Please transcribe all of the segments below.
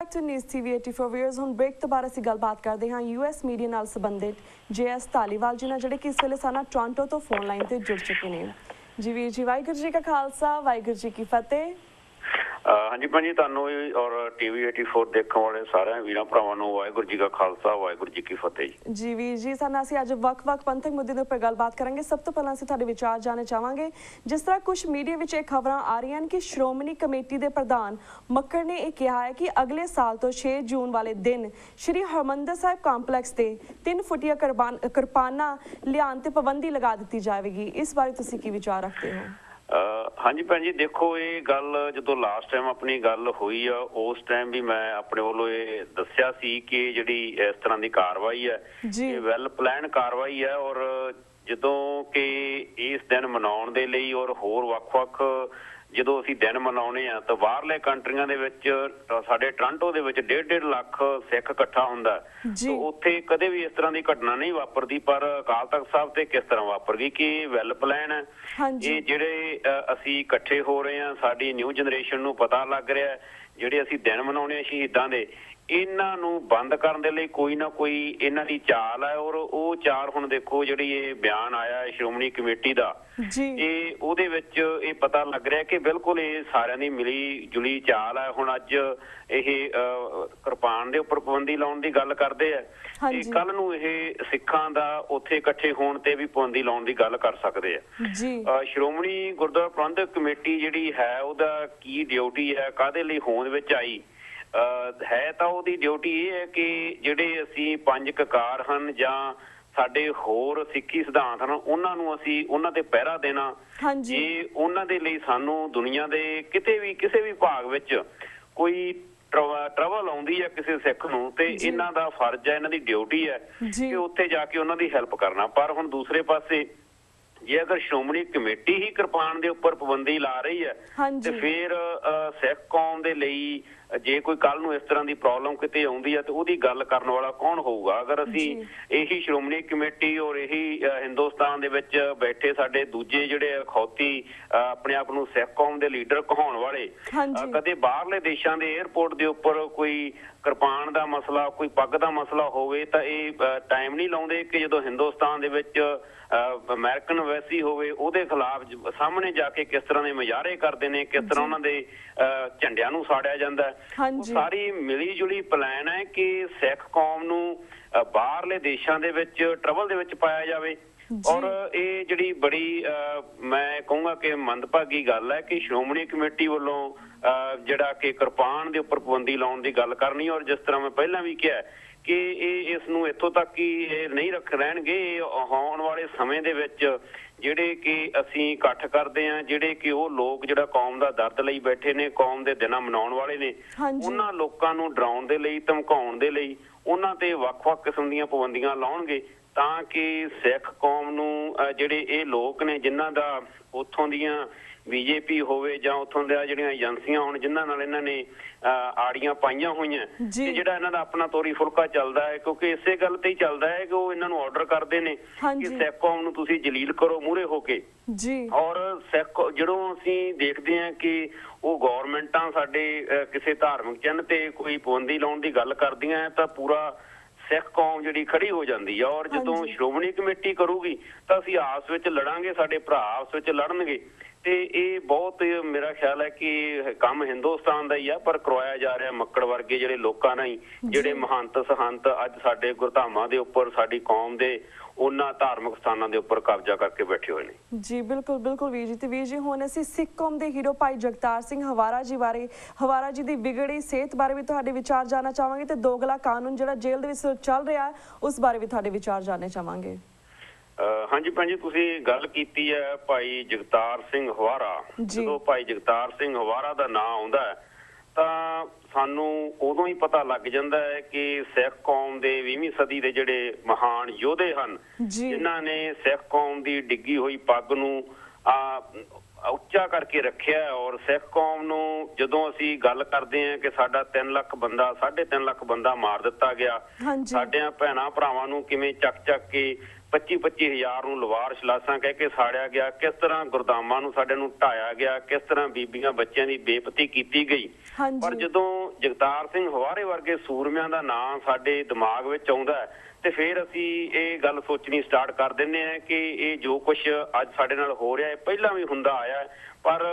Back to news TV 84 viewers. ਹੁਣ break ਤੋਂ ਬਾਅਦ ਅਸੀਂ ਗੱਲਬਾਤ ਕਰਦੇ ਹਾਂ US ਮੀਡੀਆ ਨਾਲ ਸੰਬੰਧਿਤ JS ਧਾਲੀਵਾਲ ਜੀ ਨਾਲ, ਜਿਹੜੇ ਕਿ ਇਸ ਵੇਲੇ ਸਾਡਾ ਟੋਰਾਂਟੋ ਤੋਂ ਫੋਨ ਲਾਈਨ ਤੇ ਜੁੜ ਚੁੱਕੇ ਨੇ। ਜੀ ਵੀਰ ਜੀ, ਵਾਹਿਗੁਰੂ ਜੀ ਕਾ ਖਾਲਸਾ, ਵਾਹਿਗੁਰੂ ਜੀ ਕੀ ਫਤਿਹ। हाँ जी भाजी, तुहानू और TV 84 देखने वाले सारे वीरां भरावां नूं वाहिगुरू जी का खालसा, वाहिगुरू जी की फतेह। जी वीर जी, साडा असीं अज वख-वख पंथक मुद्दे दे उपर गलबात करांगे। सब तो पहलां असीं तुहाडे विचार जानना चाहांगे। जिस तरह कुछ मीडिया विच इह खबरां आ रहीआं हन कि श्रोमणी कमेटी दे प्रधान मक्कड़ ने यह कहा है कि अगले साल तो 6 जून वाले दिन श्री हरमंदर साहिब कंपलैक्स ते 3 फुटिया किरपानां लिआउण ते पाबंदी लगा दित्ती जाएगी। इस बारे तुसीं की विचार रखते हो? हाँ जी भैन जी, देखो ये गल जो लास्ट टाइम अपनी गल हुई आ, उस टाइम भी मैं अपने वालों ये दस्या सी कि जिहड़ी इस तरह की कार्रवाई है ये वैल प्लान कार्रवाई है। और ਜਦੋਂ कि इस दिन मनाउण दे लई और होर वख-वख ਜਦੋਂ ਅਸੀਂ ਦਿਨ ਮਨਾਉਣੇ ਆ ਤਾਂ ਬਾਹਰਲੇ ਕੰਟਰੀਆਂ ਦੇ ਵਿੱਚ ਸਾਡੇ ਟੋਰਾਂਟੋ ਦੇ ਵਿੱਚ 1.5 ਲੱਖ ਸਿੱਖ ਇਕੱਠਾ ਹੁੰਦਾ ਤੇ ਉੱਥੇ ਕਦੇ ਵੀ ਇਸ ਤਰ੍ਹਾਂ ਦੀ ਘਟਨਾ ਨਹੀਂ ਵਾਪਰਦੀ। ਪਰ ਅਕਾਲ ਤਖਤ ਸਾਹਿਬ ਤੇ ਕਿਸ ਤਰ੍ਹਾਂ ਵਾਪਰ ਗਈ ਕਿ ਵੈਲ ਪਲਾਨ ਹੈ। ਇਹ ਜਿਹੜੇ ਅਸੀਂ ਇਕੱਠੇ ਹੋ ਰਹੇ ਆ, ਸਾਡੀ ਨਿਊ ਜਨਰੇਸ਼ਨ ਨੂੰ ਪਤਾ ਲੱਗ ਰਿਹਾ ਜਿਹੜੇ ਅਸੀਂ ਦਿਨ ਮਨਾਉਣੇ ਆ ਸ਼ਹੀਦਾਂ ਦੇ, ਇਹਨਾਂ ਨੂੰ ਬੰਦ ਕਰਨ ਦੇ ਲਈ ਕੋਈ ਨਾ ਕੋਈ ਇਹਨਾਂ ਦੀ ਚਾਲ ਹੈ। ਔਰ ਉਹ ਚਾਲ ਹੁਣ ਦੇਖੋ ਜਿਹੜੀ ਇਹ ਬਿਆਨ ਆਇਆ ਸ਼੍ਰੋਮਣੀ ਕਮੇਟੀ ਦਾ, ਇਹ ਉਹਦੇ ਵਿੱਚ ਇਹ ਪਤਾ ਲੱਗ ਰਿਹਾ ਕਿ ਬਿਲਕੁਲ ਇਹ ਸਾਰਿਆਂ ਦੀ ਮਿਲੀ ਜੁਲੀ ਚਾਲ ਹੈ। ਹੁਣ ਅੱਜ ਇਹ ਕਿਰਪਾਨ ਦੇ ਉੱਪਰ ਪਾਬੰਦੀ ਲਾਉਣ ਦੀ ਗੱਲ ਕਰਦੇ ਆ ਤੇ ਕੱਲ ਨੂੰ ਇਹ ਸਿੱਖਾਂ ਦਾ ਉੱਥੇ ਇਕੱਠੇ ਹੋਣ ਤੇ ਵੀ ਪਾਬੰਦੀ ਲਾਉਣ ਦੀ ਗੱਲ ਕਰ ਸਕਦੇ ਆ। ਸ਼੍ਰੋਮਣੀ ਗੁਰਦੁਆਰਾ ਪ੍ਰਬੰਧਕ ਕਮੇਟੀ ਜਿਹੜੀ ਹੈ ਉਹਦਾ ਕੀ ਡਿਊਟੀ ਹੈ, ਕਾਹਦੇ ਲਈ ਹੋਂਦ ਵਿੱਚ ਆਈ ਹੈ, ਤਾਂ ਉਹਦੀ ਡਿਊਟੀ ਇਹ ਹੈ ਕਿ ਜਿਹੜੇ ਅਸੀਂ 5 ਕਕਾਰ ਹਨ ਜਾਂ ਸਾਡੇ ਹੋਰ ਸਿੱਖੀ ਸਿਧਾਂਤ ਹਨ ਉਹਨਾਂ ਨੂੰ ਅਸੀਂ ਉਹਨਾਂ ਤੇ ਪਹਿਰਾ ਦੇਣਾ। ਜੇ ਉਹਨਾਂ ਦੇ ਲਈ ਸਾਨੂੰ ਦੁਨੀਆ ਦੇ ਕਿਤੇ ਵੀ ਕਿਸੇ ਵੀ ਭਾਗ ਵਿੱਚ ਕੋਈ ਟਰਬਲ ਆਉਂਦੀ ਹੈ ਕਿਸੇ ਸਿੱਖ ਨੂੰ ਤੇ ਇਹਨਾਂ ਦਾ ਫਰਜ਼ ਹੈ, ਇਹਨਾਂ ਦੀ ਡਿਊਟੀ ਹੈ ਕਿ ਉੱਥੇ ਜਾ ਕੇ ਉਹਨਾਂ ਦੀ ਹੈਲਪ ਕਰਨਾ। ਪਰ ਹੁਣ ਦੂਸਰੇ ਪਾਸੇ ਜੇ ਅਗਰ ਸ਼੍ਰੋਮਣੀ ਕਮੇਟੀ ਹੀ ਕਿਰਪਾਨ ਦੇ ਉੱਪਰ ਪਾਬੰਦੀ ਲਾ ਰਹੀ ਹੈ ਤੇ ਫਿਰ ਸਿੱਖ ਕੌਮ ਦੇ ਲਈ ਜੇ ਕੋਈ ਕੱਲ ਨੂੰ ਇਸ ਤਰ੍ਹਾਂ ਦੀ ਪ੍ਰੋਬਲਮ ਕਿਤੇ ਆਉਂਦੀ ਹੈ ਤੇ ਉਹਦੀ ਗੱਲ ਕਰਨ ਵਾਲਾ ਕੌਣ ਹੋਊਗਾ? ਅਗਰ ਅਸੀਂ ਇਹੀ ਸ਼੍ਰੋਮਣੀ ਕਮੇਟੀ ਔਰ ਇਹੀ ਹਿੰਦੁਸਤਾਨ ਦੇ ਵਿੱਚ ਬੈਠੇ ਸਾਡੇ ਦੂਜੇ ਜਿਹੜੇ ਅਖੌਤੀ ਆਪਣੇ ਆਪ ਨੂੰ ਸਿੱਖ ਕੌਮ ਦੇ ਲੀਡਰ ਕਹਾਉਣ ਵਾਲੇ ਕਦੇ ਬਾਹਰਲੇ ਦੇਸ਼ਾਂ ਦੇ ਏਅਰਪੋਰਟ ਦੇ ਉੱਪਰ ਕੋਈ ਕਿਰਪਾਨ ਦਾ ਮਸਲਾ, ਕੋਈ ਪੱਗ ਦਾ ਮਸਲਾ ਹੋਵੇ ਤਾਂ ਇਹ ਟਾਈਮ ਨਹੀਂ ਲਾਉਂਦੇ ਕਿ ਜਦੋਂ ਹਿੰਦੁਸਤਾਨ ਦੇ ਵਿੱਚ ਅਮਰੀਕਨ ਵੈਸੀ ਹੋਵੇ ਉਹਦੇ ਖਿਲਾਫ ਸਾਹਮਣੇ ਜਾ ਕੇ ਕਿਸ ਤਰ੍ਹਾਂ ਦੇ ਮੁਜ਼ਾਹਰੇ ਕਰਦੇ ਨੇ, ਕਿਸ ਤਰ੍ਹਾਂ ਉਹਨਾਂ ਦੇ ਝੰਡਿਆਂ ਨੂੰ ਸਾੜਿਆ ਜਾਂਦਾ। ਉਹ ਸਾਰੀ ਮਿਲੀ ਜੁਲੀ ਪਲਾਨ ਹੈ ਕਿ ਸਿੱਖ ਕੌਮ ਨੂੰ ਬਾਹਰਲੇ ਦੇਸ਼ਾਂ ਦੇ ਵਿੱਚ ਟਰਬਲ ਦੇ ਵਿੱਚ ਪਾਇਆ ਜਾਵੇ। ਔਰ ਇਹ ਜਿਹੜੀ ਬੜੀ ਮੈਂ ਕਹੂੰਗਾ ਕਿ ਮੰਦਭਾਗੀ ਗੱਲ ਹੈ ਕਿ ਸ਼੍ਰੋਮਣੀ ਕਮੇਟੀ ਵੱਲੋਂ ਜਿਹੜਾ ਕਿ ਕਿਰਪਾਨ ਦੇ ਉੱਪਰ ਪਾਬੰਦੀ ਲਾਉਣ ਦੀ ਗੱਲ ਕਰਨੀ। ਔਰ ਜਿਸ ਤਰ੍ਹਾਂ ਮੈਂ ਪਹਿਲਾਂ ਵੀ ਕਿਹਾ ਕਿ ਇਹ ਇਸ ਨੂੰ ਇੱਥੋਂ ਤੱਕ ਹੀ ਇਹ ਨਹੀਂ ਰਹਿਣਗੇ। ਆਉਣ ਵਾਲੇ ਸਮੇਂ ਦੇ ਵਿੱਚ ਜਿਹੜੇ ਕਿ ਅਸੀਂ ਇਕੱਠ ਕਰਦੇ ਹਾਂ, ਜਿਹੜੇ ਕਿ ਉਹ ਲੋਕ ਜਿਹੜਾ ਕੌਮ ਦਾ ਦਰਦ ਲਈ ਬੈਠੇ ਨੇ, ਕੌਮ ਦੇ ਦਿਨਾਂ ਮਨਾਉਣ ਵਾਲੇ ਨੇ, ਉਹਨਾਂ ਲੋਕਾਂ ਨੂੰ ਡਰਾਉਣ ਦੇ ਲਈ, ਧਮਕਾਉਣ ਦੇ ਲਈ ਉਹਨਾਂ ਤੇ ਵੱਖ-ਵੱਖ ਕਿਸਮ ਦੀਆਂ ਪਾਬੰਦੀਆਂ ਲਾਉਣਗੇ ਤਾਂ ਕਿ ਸਿੱਖ ਕੌਮ ਨੂੰ ਜਿਹੜੇ ਇਹ ਲੋਕ ਨੇ ਜਿਨ੍ਹਾਂ ਦਾ ਉੱਥੋਂ ਦੀਆਂ BJP ਹੋਵੇ ਜਾਂ ਉੱਥੋਂ ਦੀਆਂ ਜਿਹੜੀਆਂ ਏਜੰਸੀਆਂ ਹੋਣ ਜਿਨ੍ਹਾਂ ਨਾਲ ਇਹਨਾਂ ਨੇ ਆੜੀਆਂ ਪਾਈਆਂ ਹੋਈਆਂ ਤੇ ਜਿਹੜਾ ਇਹਨਾਂ ਦਾ ਆਪਣਾ ਤੋਰੀ ਫੁਲਕਾ ਚੱਲਦਾ ਹੈ, ਕਿਉਂਕਿ ਇਸੇ ਗੱਲ ਤੇ ਹੀ ਚੱਲਦਾ ਹੈ ਕਿ ਉਹ ਇਹਨਾਂ ਨੂੰ ਆਰਡਰ ਕਰਦੇ ਨੇ ਕਿ ਸਿੱਖ ਕੌਮ ਨੂੰ ਤੁਸੀਂ ਜਲੀਲ ਕਰੋ ਮੂਹਰੇ ਹੋ ਕੇ। ਔਰ ਸਿੱਖ ਜਦੋਂ ਅਸੀਂ ਦੇਖਦੇ ਹਾਂ ਕਿ ਉਹ ਗੌਰਮੈਂਟਾਂ ਸਾਡੇ ਕਿਸੇ ਧਾਰਮਿਕ ਚਿੰਨ੍ਹ ਤੇ ਕੋਈ ਪਾਬੰਦੀ ਲਾਉਣ ਦੀ ਗੱਲ ਕਰਦੀਆਂ ਤਾਂ ਪੂਰਾ ਸਿੱਖ ਕੌਮ ਜਿਹੜੀ ਖੜੀ ਹੋ ਜਾਂਦੀ ਆ। ਔਰ ਜਦੋਂ ਸ਼੍ਰੋਮਣੀ ਕਮੇਟੀ ਕਰੂਗੀ ਤਾਂ ਅਸੀਂ ਆਪਸ ਵਿੱਚ ਲੜਾਂਗੇ, ਸਾਡੇ ਭਰਾ ਆਪਸ ਵਿੱਚ ਲੜਨਗੇ ਤੇ ਇਹ ਬਹੁਤ ਮੇਰਾ ਖਿਆਲ ਹੈ ਕਿ ਕੰਮ ਹਿੰਦੁਸਤਾਨ ਦਾ ਹੀ ਆ ਪਰ ਕਰਵਾਇਆ ਜਾ ਰਿਹਾ ਮੱਕੜ ਵਰਗੇ ਜਿਹੜੇ ਲੋਕਾਂ ਨਾਲ ਹੀ, ਜਿਹੜੇ ਮਹੰਤ ਸਹੰਤ ਅੱਜ ਸਾਡੇ ਗੁਰਧਾਮਾਂ ਦੇ ਉੱਪਰ ਸਾਡੀ ਕੌਮ ਦੇ ਉਹਨਾਂ ਧਾਰਮਿਕ ਸਥਾਨਾਂ ਦੇ ਉੱਪਰ ਕਬਜ਼ਾ ਕਰਕੇ ਬੈਠੇ ਹੋਏ ਨੇ। ਜੀ ਬਿਲਕੁਲ ਬਿਲਕੁਲ ਵੀਰ ਜੀ। ਤੇ ਵੀਰ ਜੀ ਹੁਣ ਅਸੀਂ ਸਿੱਖ ਕੌਮ ਦੇ ਹੀਰੋ ਭਾਈ ਜਗਤਾਰ ਸਿੰਘ ਹਵਾਰਾ ਜੀ ਬਾਰੇ, ਹਵਾਰਾ ਜੀ ਦੀ ਵਿਗੜੀ ਸਿਹਤ ਬਾਰੇ ਵੀ ਤੁਹਾਡੇ ਵਿਚਾਰ ਜਾਣਨਾ ਚਾਹਾਂਗੇ ਤੇ ਦੋਗਲਾ ਕਾਨੂੰਨ ਜਿਹੜਾ ਜੇਲ੍ਹ ਦੇ ਵਿੱਚ ਚੱਲ ਰਿਹਾ ਉਸ ਬਾਰੇ ਵੀ ਤੁਹਾਡੇ ਵਿਚਾਰ ਜਾਣਨੇ ਚਾਹਾਂਗੇ। ਹਾਂਜੀ ਭੈਣ ਜੀ, ਤੁਸੀਂ ਗੱਲ ਕੀਤੀ ਹੈ ਭਾਈ ਜਗਤਾਰ ਸਿੰਘ ਹਵਾਰਾ। ਜਦੋਂ ਭਾਈ ਜਗਤਾਰ ਸਿੰਘ ਹਵਾਰਾ ਦਾ ਨਾਂ ਆਉਂਦਾ ਹੈ ਤਾਂ ਸਾਨੂੰ ਉਦੋਂ ਹੀ ਪਤਾ ਲੱਗ ਜਾਂਦਾ ਹੈ ਕਿ ਸਿੱਖ ਕੌਮ ਦੇ 20ਵੀਂ ਸਦੀ ਦੇ ਜਿਹੜੇ ਮਹਾਨ ਯੋਧੇ ਹਨ ਜਿਨ੍ਹਾਂ ਨੇ ਸਿੱਖ ਕੌਮ ਦੀ ਡਿੱਗੀ ਹੋਈ ਪੱਗ ਨੂੰ ਉੱਚਾ ਕਰਕੇ ਰੱਖਿਆ। ਔਰ ਸਿੱਖ ਕੌਮ ਨੂੰ ਜਦੋਂ ਅਸੀਂ ਗੱਲ ਕਰਦੇ ਹਾਂ ਕਿ ਸਾਡਾ 3 ਲੱਖ ਬੰਦਾ 3.5 ਲੱਖ ਬੰਦਾ ਮਾਰ ਦਿੱਤਾ ਗਿਆ, ਸਾਡਿਆਂ ਭੈਣਾਂ ਭਰਾਵਾਂ ਨੂੰ ਕਿਵੇਂ ਚੱਕ ਕੇ 25-25 ਹਜ਼ਾਰ ਨੂੰ ਲਵਾਰਸ਼ ਲਾਸ਼ਾਂ ਕਹਿ ਕੇ ਸਾੜਿਆ ਗਿਆ, ਕਿਸ ਤਰ੍ਹਾਂ ਗੁਰਦਾਮਾਂ ਨੂੰ ਸਾਡੇ ਨੂੰ ਢਾਇਆ ਗਿਆ, ਕਿਸ ਤਰ੍ਹਾਂ ਬੀਬੀਆਂ ਬੱਚਿਆਂ ਦੀ ਬੇਪਤੀ ਕੀਤੀ ਗਈ। ਪਰ ਜਦੋਂ ਜਗਤਾਰ ਸਿੰਘ ਹਵਾਰੇ ਵਰਗੇ ਸੂਰਮਿਆਂ ਦਾ ਨਾਂ ਸਾਡੇ ਦਿਮਾਗ ਵਿੱਚ ਆਉਂਦਾ ਤੇ ਫਿਰ ਅਸੀਂ ਇਹ ਗੱਲ ਸੋਚਣੀ ਸਟਾਰਟ ਕਰ ਦਿੰਦੇ ਹਾਂ ਕਿ ਇਹ ਜੋ ਕੁਝ ਅੱਜ ਸਾਡੇ ਨਾਲ ਹੋ ਰਿਹਾ ਹੈ ਪਹਿਲਾਂ ਵੀ ਹੁੰਦਾ ਆਇਆ, ਪਰ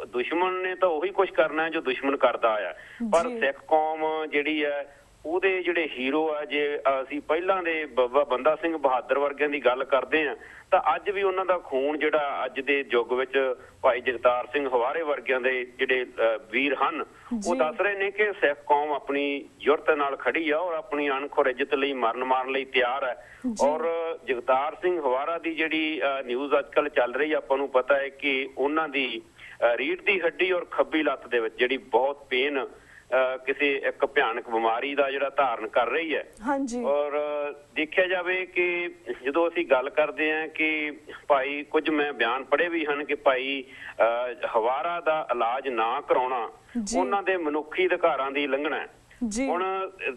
ਦੁਸ਼ਮਣ ਨੇ ਤਾਂ ਉਹੀ ਕੁਝ ਕਰਨਾ ਹੈ ਜੋ ਦੁਸ਼ਮਣ ਕਰਦਾ ਆਇਆ। ਪਰ ਸਿੱਖ ਕੌਮ ਜਿਹੜੀ ਹੈ ਉਹਦੇ ਜਿਹੜੇ ਹੀਰੋ ਆ, ਜੇ ਅਸੀਂ ਪਹਿਲਾਂ ਦੇ ਬਾਬਾ ਬੰਦਾ ਸਿੰਘ ਬਹਾਦਰ ਵਰਗਿਆਂ ਦੀ ਗੱਲ ਕਰਦੇ ਹਾਂ ਤਾਂ ਅੱਜ ਵੀ ਉਹਨਾਂ ਦਾ ਖੂਨ ਜਿਹੜਾ ਅੱਜ ਦੇ ਯੁੱਗ ਵਿੱਚ ਭਾਈ ਜਗਤਾਰ ਸਿੰਘ ਹਵਾਰੇ ਵਰਗਿਆਂ ਦੇ ਜਿਹੜੇ ਵੀਰ ਹਨ ਉਹ ਦੱਸ ਰਹੇ ਨੇ ਕਿ ਸਿੱਖ ਕੌਮ ਆਪਣੀ ਜੁਰਤ ਨਾਲ ਖੜੀ ਆ ਔਰ ਆਪਣੀ ਅਣਖ ਔਰ ਇੱਜ਼ਤ ਲਈ ਮਰਨ ਮਾਰਨ ਲਈ ਤਿਆਰ ਹੈ। ਔਰ ਜਗਤਾਰ ਸਿੰਘ ਹਵਾਰਾ ਦੀ ਜਿਹੜੀ ਨਿਊਜ਼ ਅੱਜ ਕੱਲ੍ਹ ਚੱਲ ਰਹੀ ਆਪਾਂ ਨੂੰ ਪਤਾ ਹੈ ਕਿ ਉਹਨਾਂ ਦੀ ਰੀੜ੍ਹ ਦੀ ਹੱਡੀ ਔਰ ਖੱਬੀ ਲੱਤ ਦੇ ਵਿੱਚ ਜਿਹੜੀ ਬਹੁਤ ਪੇਨ ਕਿਸੇ ਇੱਕ ਭਿਆਨਕ ਬਿਮਾਰੀ ਦਾ ਜਿਹੜਾ ਧਾਰਨ ਕਰ ਰਹੀ ਹੈ। ਔਰ ਦੇਖਿਆ ਜਾਵੇ ਕਿ ਜਦੋਂ ਅਸੀਂ ਗੱਲ ਕਰਦੇ ਹਾਂ ਕਿ ਭਾਈ ਕੁਝ ਮੈਂ ਬਿਆਨ ਪੜ੍ਹੇ ਵੀ ਹਨ ਕਿ ਭਾਈ ਹਵਾਰਾ ਦਾ ਇਲਾਜ ਨਾ ਕਰਾਉਣਾ ਉਹਨਾਂ ਦੇ ਮਨੁੱਖੀ ਅਧਿਕਾਰਾਂ ਦੀ ਉਲੰਘਣਾ ਹੈ। ਹੁਣ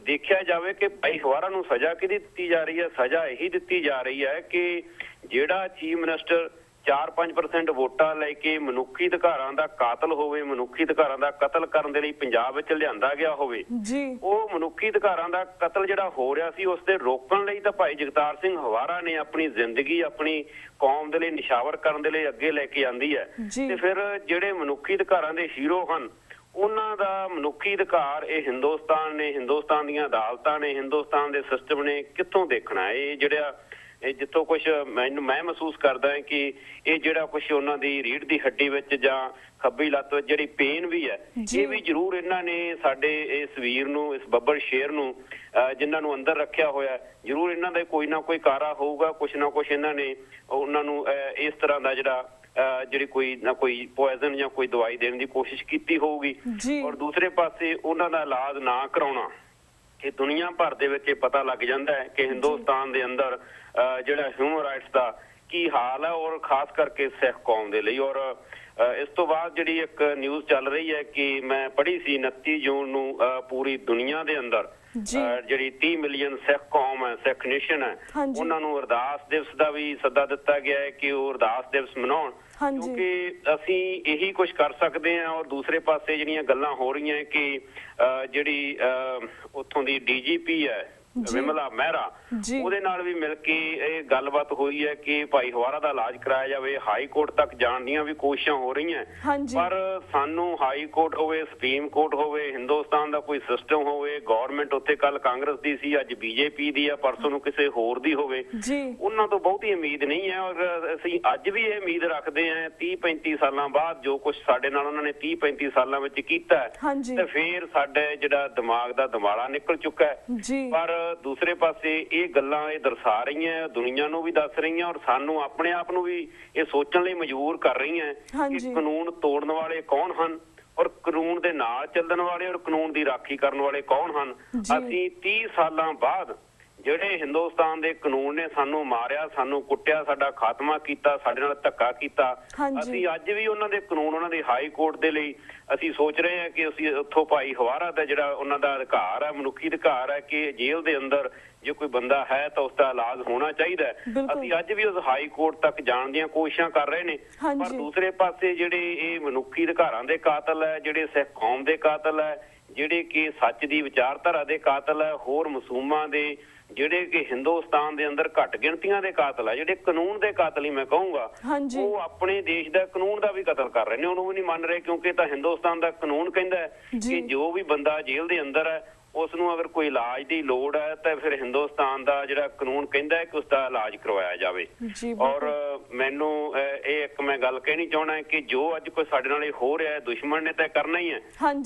ਦੇਖਿਆ ਜਾਵੇ ਕਿ ਭਾਈ ਹਵਾਰਾ ਨੂੰ ਸਜ਼ਾ ਕਿਹਦੀ ਦਿੱਤੀ ਜਾ ਰਹੀ ਹੈ? ਸਜ਼ਾ ਇਹੀ ਦਿੱਤੀ ਜਾ ਰਹੀ ਹੈ ਕਿ ਜਿਹੜਾ ਚੀਫ ਮਿਨਿਸਟਰ 4-5% ਵੋਟਾਂ ਲੈ ਕੇ ਮਨੁੱਖੀ ਅਧਿਕਾਰਾਂ ਦਾ ਕਾਤਲ ਹੋਵੇ, ਮਨੁੱਖੀ ਅਧਿਕਾਰਾਂ ਦਾ ਕਤਲ ਕਰਨ ਦੇ ਲਈ ਪੰਜਾਬ ਵਿੱਚ ਲਿਆਂਦਾ ਗਿਆ ਹੋਵੇ, ਉਹ ਮਨੁੱਖੀ ਅਧਿਕਾਰਾਂ ਦਾ ਕਤਲ ਜਿਹੜਾ ਹੋ ਰਿਹਾ ਸੀ ਉਸ ਤੇ ਰੋਕਣ ਲਈ ਤਾਂ ਭਾਈ ਜਗਤਾਰ ਸਿੰਘ ਹਵਾਰਾ ਨੇ ਆਪਣੀ ਜ਼ਿੰਦਗੀ ਆਪਣੀ ਕੌਮ ਦੇ ਲਈ ਨਿਸ਼ਾਵਰ ਕਰਨ ਦੇ ਲਈ ਅੱਗੇ ਲੈ ਕੇ ਆਂਦੀ ਹੈ। ਤੇ ਫਿਰ ਜਿਹੜੇ ਮਨੁੱਖੀ ਅਧਿਕਾਰਾਂ ਦੇ ਹੀਰੋ ਹਨ ਉਹਨਾਂ ਦਾ ਮਨੁੱਖੀ ਅਧਿਕਾਰ ਇਹ ਹਿੰਦੁਸਤਾਨ ਨੇ, ਹਿੰਦੁਸਤਾਨ ਦੀਆਂ ਅਦਾਲਤਾਂ ਨੇ, ਹਿੰਦੁਸਤਾਨ ਦੇ ਸਿਸਟਮ ਨੇ ਕਿੱਥੋਂ ਦੇਖਣਾ? ਇਹ ਜਿਹੜਾ ਇਹ ਜਿੱਥੋਂ ਕੁਛ ਮੈਂ ਮਹਿਸੂਸ ਕਰਦਾ ਹਾਂ ਕਿ ਇਹ ਜਿਹੜਾ ਕੁਛ ਉਹਨਾਂ ਦੀ ਰੀੜ੍ਹ ਦੀ ਹੱਡੀ ਵਿੱਚ ਜਾਂ ਖੱਬੀ ਲੱਤ ਵਿੱਚ ਜਿਹੜੀ ਪੇਨ ਵੀ ਹੈ ਇਹ ਵੀ ਜ਼ਰੂਰ ਇਹਨਾਂ ਨੇ ਸਾਡੇ ਇਸ ਵੀਰ ਨੂੰ, ਇਸ ਬੱਬਰ ਸ਼ੇਰ ਨੂੰ ਜਿਨ੍ਹਾਂ ਨੂੰ ਅੰਦਰ ਰੱਖਿਆ ਹੋਇਆ, ਜ਼ਰੂਰ ਇਹਨਾਂ ਦਾ ਕੋਈ ਨਾ ਕੋਈ ਕਾਰਾ ਹੋਊਗਾ, ਕੁਛ ਨਾ ਕੁਛ ਇਹਨਾਂ ਨੇ ਉਹਨਾਂ ਨੂੰ ਇਸ ਤਰ੍ਹਾਂ ਦਾ ਜਿਹੜੀ ਕੋਈ ਨਾ ਕੋਈ ਪੋਇਜ਼ਨ ਜਾਂ ਕੋਈ ਦਵਾਈ ਦੇਣ ਦੀ ਕੋਸ਼ਿਸ਼ ਕੀਤੀ ਹੋਊਗੀ। ਔਰ ਦੂਸਰੇ ਪਾਸੇ ਉਹਨਾਂ ਦਾ ਇਲਾਜ ਨਾ ਕਰਾਉਣਾ, ਇਹ ਦੁਨੀਆ ਭਰ ਦੇ ਵਿੱਚ ਇਹ ਪਤਾ ਲੱਗ ਜਾਂਦਾ ਹੈ ਕਿ ਹਿੰਦੁਸਤਾਨ ਦੇ ਅੰਦਰ ਜਿਹੜਾ ਹਿਊਮਨ ਰਾਈਟਸ ਦਾ ਕੀ ਹਾਲ ਹੈ ਔਰ ਖਾਸ ਕਰਕੇ ਸਿੱਖ ਕੌਮ ਦੇ ਲਈ। ਔਰ ਇਸ ਤੋਂ ਬਾਅਦ ਜਿਹੜੀ ਇੱਕ ਨਿਊਜ਼ ਚੱਲ ਰਹੀ ਹੈ ਕਿ ਮੈਂ ਪੜ੍ਹੀ ਸੀ 29 ਜੂਨ ਨੂੰ ਪੂਰੀ ਦੁਨੀਆ ਦੇ ਅੰਦਰ ਜਿਹੜੀ 30 ਮਿਲੀਅਨ ਸਿੱਖ ਕੌਮ ਹੈ, ਸਿੱਖ ਨੇਸ਼ਨ ਹੈ, ਉਹਨਾਂ ਨੂੰ ਅਰਦਾਸ ਦਿਵਸ ਦਾ ਵੀ ਸੱਦਾ ਦਿੱਤਾ ਗਿਆ ਹੈ ਕਿ ਉਹ ਅਰਦਾਸ ਦਿਵਸ ਮਨਾਉਣ, ਕਿਉਂਕਿ ਅਸੀਂ ਇਹੀ ਕੁਝ ਕਰ ਸਕਦੇ ਹਾਂ। ਔਰ ਦੂਸਰੇ ਪਾਸੇ ਜਿਹੜੀਆਂ ਗੱਲਾਂ ਹੋ ਰਹੀਆਂ ਕਿ ਜਿਹੜੀ ਉੱਥੋਂ ਦੀ DGP ਹੈ ਵਿਮਲਾ ਮਹਿਰਾ, ਉਹਦੇ ਨਾਲ ਵੀ ਮਿਲ ਕੇ ਇਹ ਗੱਲਬਾਤ ਹੋਈ ਹੈ ਕਿ ਭਾਈ ਹਵਾਰਾ ਦਾ ਇਲਾਜ ਕਰਾਇਆ ਜਾਵੇ। ਹਾਈ ਕੋਰਟ ਤੱਕ ਜਾਣ ਦੀਆਂ ਵੀ ਕੋਸ਼ਿਸ਼ਾਂ ਹੋ ਰਹੀਆਂ, ਪਰ ਸਾਨੂੰ ਹਾਈ ਕੋਰਟ ਹੋਵੇ, ਸੁਪਰੀਮ ਕੋਰਟ ਹੋਵੇ, ਹਿੰਦੁਸਤਾਨ ਦਾ ਕੋਈ ਸਿਸਟਮ ਹੋਵੇ, ਗਵਰਨਮੈਂਟ ਉੱਥੇ ਕੱਲ ਕਾਂਗਰਸ ਦੀ ਸੀ, ਅੱਜ BJP ਦੀ ਆ, ਪਰਸੋਂ ਨੂੰ ਕਿਸੇ ਹੋਰ ਦੀ ਹੋਵੇ, ਉਹਨਾਂ ਤੋਂ ਬਹੁਤੀ ਉਮੀਦ ਨਹੀਂ ਹੈ। ਔਰ ਅਸੀਂ ਅੱਜ ਵੀ ਇਹ ਉਮੀਦ ਰੱਖਦੇ ਹਾਂ 30-35 ਸਾਲਾਂ ਬਾਅਦ ਜੋ ਕੁਛ ਸਾਡੇ ਨਾਲ ਉਹਨਾਂ ਨੇ 30-35 ਸਾਲਾਂ ਵਿੱਚ ਕੀਤਾ ਤੇ ਫੇਰ ਸਾਡੇ ਜਿਹੜਾ ਦਿਮਾਗ ਦਾ ਦਿਵਾਲਾ ਨਿਕਲ ਚੁੱਕਾ ਹੈ। ਪਰ ਦੂਸਰੇ ਪਾਸੇ ਇਹ ਗੱਲਾਂ ਇਹ ਦਰਸਾ ਰਹੀਆਂ, ਦੁਨੀਆ ਨੂੰ ਵੀ ਦੱਸ ਰਹੀਆਂ ਔਰ ਸਾਨੂੰ ਆਪਣੇ ਆਪ ਨੂੰ ਵੀ ਇਹ ਸੋਚਣ ਲਈ ਮਜਬੂਰ ਕਰ ਰਹੀਆਂ ਕਿ ਕਾਨੂੰਨ ਤੋੜਨ ਵਾਲੇ ਕੌਣ ਹਨ ਔਰ ਕਾਨੂੰਨ ਦੇ ਨਾਲ ਚੱਲਣ ਵਾਲੇ ਔਰ ਕਾਨੂੰਨ ਦੀ ਰਾਖੀ ਕਰਨ ਵਾਲੇ ਕੌਣ ਹਨ। ਅਸੀਂ 30 ਸਾਲਾਂ ਬਾਅਦ ਜਿਹੜੇ ਹਿੰਦੁਸਤਾਨ ਦੇ ਕਾਨੂੰਨ ਨੇ ਸਾਨੂੰ ਮਾਰਿਆ, ਸਾਨੂੰ ਕੁੱਟਿਆ, ਸਾਡਾ ਖਾਤਮਾ ਕੀਤਾ, ਸਾਡੇ ਨਾਲ ਧੱਕਾ ਕੀਤਾ, ਅਸੀਂ ਅੱਜ ਵੀ ਉਹਨਾਂ ਦੇ ਕਾਨੂੰਨ, ਉਹਨਾਂ ਦੇ ਹਾਈ ਕੋਰਟ ਦੇ ਲਈ ਅਸੀਂ ਸੋਚ ਰਹੇ ਹਾਂ ਕਿ ਅਸੀਂ ਉੱਥੋਂ ਭਾਈ ਹਵਾਰਾ ਦਾ ਜਿਹੜਾ ਉਹਨਾਂ ਦਾ ਅਧਿਕਾਰ ਹੈ, ਮਨੁੱਖੀ ਅਧਿਕਾਰ ਹੈ ਕਿ ਜੇਲ੍ਹ ਦੇ ਅੰਦਰ ਜੇ ਕੋਈ ਬੰਦਾ ਹੈ ਤਾਂ ਉਸਦਾ ਇਲਾਜ ਹੋਣਾ ਚਾਹੀਦਾ ਹੈ। ਅਸੀਂ ਅੱਜ ਵੀ ਉਸ ਹਾਈ ਕੋਰਟ ਤੱਕ ਜਾਣ ਦੀਆਂ ਕੋਸ਼ਿਸ਼ਾਂ ਕਰ ਰਹੇ ਨੇ। ਪਰ ਦੂਸਰੇ ਪਾਸੇ ਜਿਹੜੇ ਇਹ ਮਨੁੱਖੀ ਅਧਿਕਾਰਾਂ ਦੇ ਕਾਤਲ ਹੈ, ਜਿਹੜੇ ਸਿੱਖ ਕੌਮ ਦੇ ਕਾਤਲ ਹੈ, ਜਿਹੜੇ ਕਿ ਸੱਚ ਦੀ ਵਿਚਾਰਧਾਰਾ ਦੇ ਕਾਤਲ ਹੈ, ਹੋਰ ਮਾਸੂਮਾਂ ਦੇ ਜਿਹੜੇ ਕਿ ਹਿੰਦੁਸਤਾਨ ਦੇ ਅੰਦਰ ਘੱਟ ਗਿਣਤੀਆਂ ਦੇ ਕਾਤਲ ਆ, ਜਿਹੜੇ ਕਾਨੂੰਨ ਦੇ ਕਾਤਲ ਹੀ ਮੈਂ ਕਹੂੰਗਾ, ਉਹ ਆਪਣੇ ਦੇਸ਼ ਦਾ ਕਾਨੂੰਨ ਦਾ ਵੀ ਕਤਲ ਕਰ ਰਹੇ ਨੇ, ਉਹਨੂੰ ਵੀ ਨਹੀਂ ਮੰਨ ਰਹੇ ਕਿਉਂਕਿ ਤਾਂ ਹਿੰਦੁਸਤਾਨ ਦਾ ਕਾਨੂੰਨ ਕਹਿੰਦਾ ਕਿ ਜੋ ਵੀ ਬੰਦਾ ਜੇਲ੍ਹ ਦੇ ਅੰਦਰ ਹੈ ਉਸ ਨੂੰ ਅਗਰ ਕੋਈ ਇਲਾਜ ਦੀ ਲੋੜ ਹੈ ਤਾਂ ਫਿਰ ਹਿੰਦੁਸਤਾਨ ਦਾ ਜਿਹੜਾ ਕਾਨੂੰਨ ਕਹਿੰਦਾ ਹੈ ਕਿ ਉਸਦਾ ਇਲਾਜ ਕਰਵਾਇਆ ਜਾਵੇ। ਔਰ ਮੈਨੂੰ ਇਹ ਇੱਕ ਮੈਂ ਗੱਲ ਕਹਿਣੀ ਚਾਹੁੰਦਾ ਕਿ ਜੋ ਅੱਜ ਕੋਈ ਸਾਡੇ ਨਾਲ ਇਹ ਹੋ ਰਿਹਾ ਹੈ ਦੁਸ਼ਮਣ ਨੇ ਤਾਂ ਕਰਨਾ ਹੀ ਹੈ,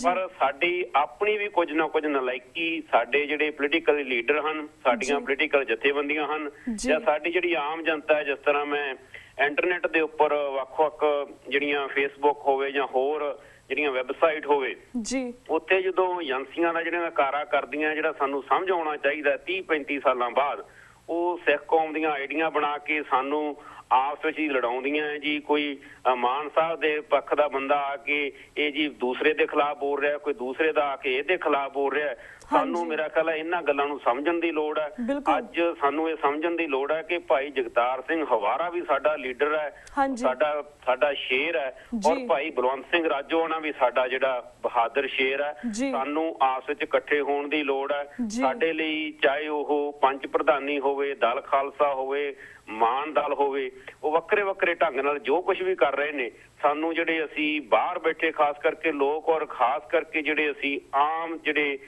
ਪਰ ਸਾਡੀ ਆਪਣੀ ਵੀ ਕੁਝ ਨਾ ਕੁਝ ਨਲਾਇਕੀ, ਸਾਡੇ ਜਿਹੜੇ ਪੋਲੀਟੀਕਲ ਲੀਡਰ ਹਨ, ਸਾਡੀਆਂ ਪੋਲੀਟੀਕਲ ਜਥੇਬੰਦੀਆਂ ਹਨ ਜਾਂ ਸਾਡੀ ਜਿਹੜੀ ਆਮ ਜਨਤਾ ਹੈ, ਜਿਸ ਤਰ੍ਹਾਂ ਮੈਂ ਇੰਟਰਨੈਟ ਦੇ ਉੱਪਰ ਵੱਖ-ਵੱਖ ਜਿਹੜੀਆਂ ਫੇਸਬੁੱਕ ਹੋਵੇ ਜਾਂ ਹੋਰ ਜਿਹੜੀਆਂ ਵੈਬਸਾਈਟ ਹੋਵੇ ਉੱਥੇ ਜਦੋਂ ਏਜੰਸੀਆਂ ਦਾ ਜਿਹੜਾ ਕਾਰਾ ਕਰਦੀਆਂ, ਜਿਹੜਾ ਸਾਨੂੰ ਸਮਝ ਆਉਣਾ ਚਾਹੀਦਾ 30-35 ਸਾਲਾਂ ਬਾਅਦ, ਉਹ ਸਿੱਖ ਕੌਮ ਦੀਆਂ ਆਈਡੀਆਂ ਬਣਾ ਕੇ ਸਾਨੂੰ ਆਪਸ ਵਿੱਚ ਹੀ ਲੜਾਉਂਦੀਆਂ ਜੀ। ਕੋਈ ਮਾਨ ਸਾਹਿਬ ਦੇ ਪੱਖ ਦਾ ਬੰਦਾ ਆ ਕੇ ਇਹ ਜੀ ਦੂਸਰੇ ਦੇ ਖਿਲਾਫ ਬੋਲ ਰਿਹਾ, ਕੋਈ ਦੂਸਰੇ ਦਾ ਆ ਕੇ ਇਹਦੇ ਖਿਲਾਫ ਬੋਲ ਰਿਹਾ, ਸਾਨੂੰ ਮੇਰਾ ਖਿਆਲ ਹੈ ਇਹਨਾਂ ਗੱਲਾਂ ਨੂੰ ਸਮਝਣ ਦੀ ਲੋੜ ਹੈ। ਅੱਜ ਸਾਨੂੰ ਇਹ ਸਮਝਣ ਦੀ ਲੋੜ ਹੈ ਕਿ ਭਾਈ ਜਗਤਾਰ ਸਿੰਘ ਹਵਾਰਾ ਵੀ ਸਾਡਾ ਲੀਡਰ ਹੈ, ਸਾਡਾ ਸ਼ੇਰ ਹੈ, ਔਰ ਭਾਈ ਬਲਵੰਤ ਸਿੰਘ ਰਾਜੋਆਣਾ ਵੀ ਸਾਡਾ ਜਿਹੜਾ ਬਹਾਦਰ ਸ਼ੇਰ ਹੈ। ਸਾਨੂੰ ਆਪਸ ਵਿੱਚ ਇਕੱਠੇ ਹੋਣ ਦੀ ਲੋੜ ਹੈ। ਸਾਡੇ ਲਈ ਚਾਹੇ ਉਹ ਪੰਚ ਪ੍ਰਧਾਨੀ ਹੋਵੇ, ਦਲ ਖਾਲਸਾ ਹੋਵੇ, ਮਾਨ ਦਲ ਹੋਵੇ, ਉਹ ਵੱਖਰੇ ਵੱਖਰੇ ਢੰਗ ਨਾਲ ਜੋ ਕੁਝ ਵੀ ਕਰ ਰਹੇ ਨੇ, ਸਾਨੂੰ ਜਿਹੜੇ ਅਸੀਂ ਬਾਹਰ ਬੈਠੇ ਖਾਸ ਕਰਕੇ ਲੋਕ ਔਰ ਖਾਸ ਕਰਕੇ ਜਿਹੜੇ ਅਸੀਂ ਆਮ ਜਿਹੜੇ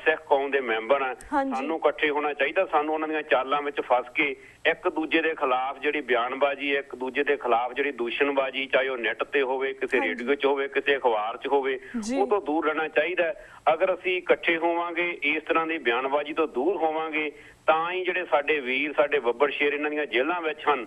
ਸਿੱਖ ਕੌਮ ਦੇ ਮੈਂਬਰ ਆ, ਸਾਨੂੰ ਇਕੱਠੇ ਹੋਣਾ ਚਾਹੀਦਾ। ਸਾਨੂੰ ਉਹਨਾਂ ਦੀਆਂ ਚਾਲਾਂ ਵਿੱਚ ਫਸ ਕੇ ਇੱਕ ਦੂਜੇ ਦੇ ਖਿਲਾਫ ਜਿਹੜੀ ਬਿਆਨਬਾਜ਼ੀ, ਇੱਕ ਦੂਜੇ ਦੇ ਖਿਲਾਫ ਜਿਹੜੀ ਦੂਸ਼ਣਬਾਜ਼ੀ, ਚਾਹੇ ਉਹ ਨੈੱਟ ਤੇ ਹੋਵੇ, ਕਿਸੇ ਰੇਡੀਓ 'ਚ ਹੋਵੇ, ਕਿਸੇ ਅਖਬਾਰ 'ਚ ਹੋਵੇ, ਉਹ ਤੋਂ ਦੂਰ ਰਹਿਣਾ ਚਾਹੀਦਾ। ਅਗਰ ਅਸੀਂ ਇਕੱਠੇ ਹੋਵਾਂਗੇ, ਇਸ ਤਰ੍ਹਾਂ ਦੀ ਬਿਆਨਬਾਜ਼ੀ ਤੋਂ ਦੂਰ ਹੋਵਾਂਗੇ, ਤਾਂ ਹੀ ਜਿਹੜੇ ਸਾਡੇ ਵੀਰ, ਸਾਡੇ ਬੱਬਰ ਸ਼ੇਰ ਇਹਨਾਂ ਦੀਆਂ ਜੇਲ੍ਹਾਂ ਵਿੱਚ ਹਨ,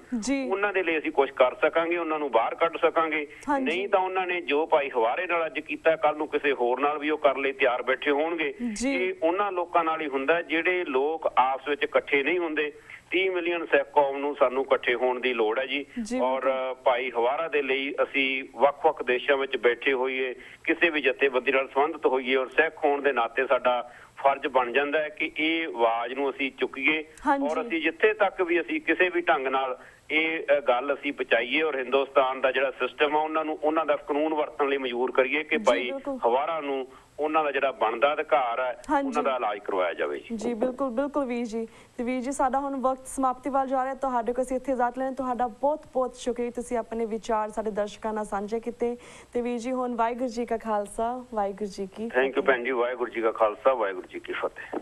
ਉਹਨਾਂ ਦੇ ਲਈ ਅਸੀਂ ਕੁਝ ਕਰ ਸਕਾਂਗੇ, ਉਹਨਾਂ ਨੂੰ ਬਾਹਰ ਕੱਢ ਸਕਾਂਗੇ। ਨਹੀਂ ਤਾਂ ਉਹਨਾਂ ਨੇ ਜੋ ਭਾਈ ਹਵਾਰੇ ਨਾਲ ਅੱਜ ਕੀਤਾ, ਕੱਲ ਨੂੰ ਕਿਸੇ ਹੋਰ ਨਾਲ ਵੀ ਉਹ ਕਰ ਲਈ ਤਿਆਰ ਬੈਠੇ ਹੋਣਗੇ। ਇਹ ਉਹਨਾਂ ਲੋਕਾਂ ਨਾਲ ਹੀ ਹੁੰਦਾ ਜਿਹੜੇ ਲੋਕ ਆਪਸ ਵਿੱਚ ਇਕੱਠੇ ਨਹੀਂ ਹੁੰਦੇ। 30 ਮਿਲੀਅਨ ਸਿੱਖ ਕੌਮ ਨੂੰ ਸਾਨੂੰ ਇਕੱਠੇ ਹੋਣ ਦੀ ਲੋੜ ਹੈ ਜੀ। ਔਰ ਭਾਈ ਹਵਾਰਾ ਦੇ ਲਈ ਅਸੀਂ ਵੱਖ-ਵੱਖ ਦੇਸ਼ਾਂ ਵਿੱਚ ਬੈਠੇ ਹੋਈਏ, ਕਿਸੇ ਵੀ ਜਥੇਬੰਦੀ ਨਾਲ ਸੰਬੰਧਿਤ ਹੋਈਏ, ਔਰ ਸਿੱਖ ਹੋਣ ਦੇ ਨਾਤੇ ਸਾਡਾ ਫਰਜ਼ ਬਣ ਜਾਂਦਾ ਹੈ ਕਿ ਇਹ ਆਵਾਜ਼ ਨੂੰ ਅਸੀਂ ਚੁੱਕੀਏ, ਔਰ ਅਸੀਂ ਜਿੱਥੇ ਤੱਕ ਵੀ ਅਸੀਂ ਕਿਸੇ ਵੀ ਢੰਗ ਨਾਲ ਇਹ ਗੱਲ ਅਸੀਂ ਪਹੁੰਚਾਈਏ, ਔਰ ਹਿੰਦੁਸਤਾਨ ਦਾ ਜਿਹੜਾ ਸਿਸਟਮ ਆ ਉਹਨਾਂ ਦਾ ਕਾਨੂੰਨ ਵਰਤਣ ਲਈ ਮਜਬੂਰ ਕਰੀਏ ਕਿ ਭਾਈ ਹਵਾਰਾ ਨੂੰ ਉਹਨਾਂ ਦਾ ਜਿਹੜਾ ਬਣਦਾ ਅਧਿਕਾਰ ਹੈ ਉਹਨਾਂ ਦਾ ਇਲਾਜ ਕਰਵਾਇਆ ਜਾਵੇ ਜੀ। ਬਿਲਕੁਲ ਵੀਰ ਜੀ। ਤੇ ਵੀਰ ਜੀ, ਸਾਡਾ ਹੁਣ ਵਕਤ ਸਮਾਪਤੀ ਵੱਲ ਜਾ ਰਿਹਾ। ਤੁਹਾਡੇ ਕੋਲ ਅਸੀਂ ਇੱਥੇ ਇਜਾਜ਼ਤ ਲੈਣ, ਤੁਹਾਡਾ ਬਹੁਤ ਸ਼ੁਕਰੀਆ, ਤੁਸੀਂ ਆਪਣੇ ਵਿਚਾਰ ਸਾਡੇ ਦਰਸ਼ਕਾਂ ਨਾਲ ਸਾਂਝੇ ਕੀਤੇ। ਤੇ ਵੀਰ ਜੀ, ਹੁਣ ਵਾਹਿਗੁਰੂ ਜੀ ਕਾ ਖਾਲਸਾ, ਵਾਹਿਗੁਰੂ ਜੀ ਕੀ ਫਤਿਹ। ਥੈਂਕ ਯੂ ਭੈਣ ਜੀ। ਵਾਹਿਗੁਰੂ ਜੀ ਕਾ ਖਾਲਸਾ, ਵਾਹਿਗੁਰੂ ਜੀ ਕੀ ਫਤਿਹ।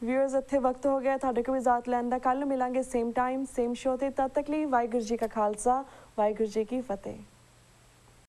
ਵਿਊਅਰਸ, ਇੱਥੇ ਵਕਤ ਹੋ ਗਿਆ ਤੁਹਾਡੇ ਕੋਲ ਇਜਾਜ਼ਤ ਲੈਣ ਦਾ। ਕੱਲ ਨੂੰ ਮਿਲਾਂਗੇ ਸੇਮ ਟਾਈਮ ਸੇਮ ਸ਼ੋ ਤੇ। ਤਦ ਤੱਕ ਲਈ ਵਾਹਿਗੁਰੂ ਜੀ ਕਾ ਖਾਲਸਾ, ਵਾਹਿਗੁਰੂ ਜੀ ਕੀ ਫਤਿਹ।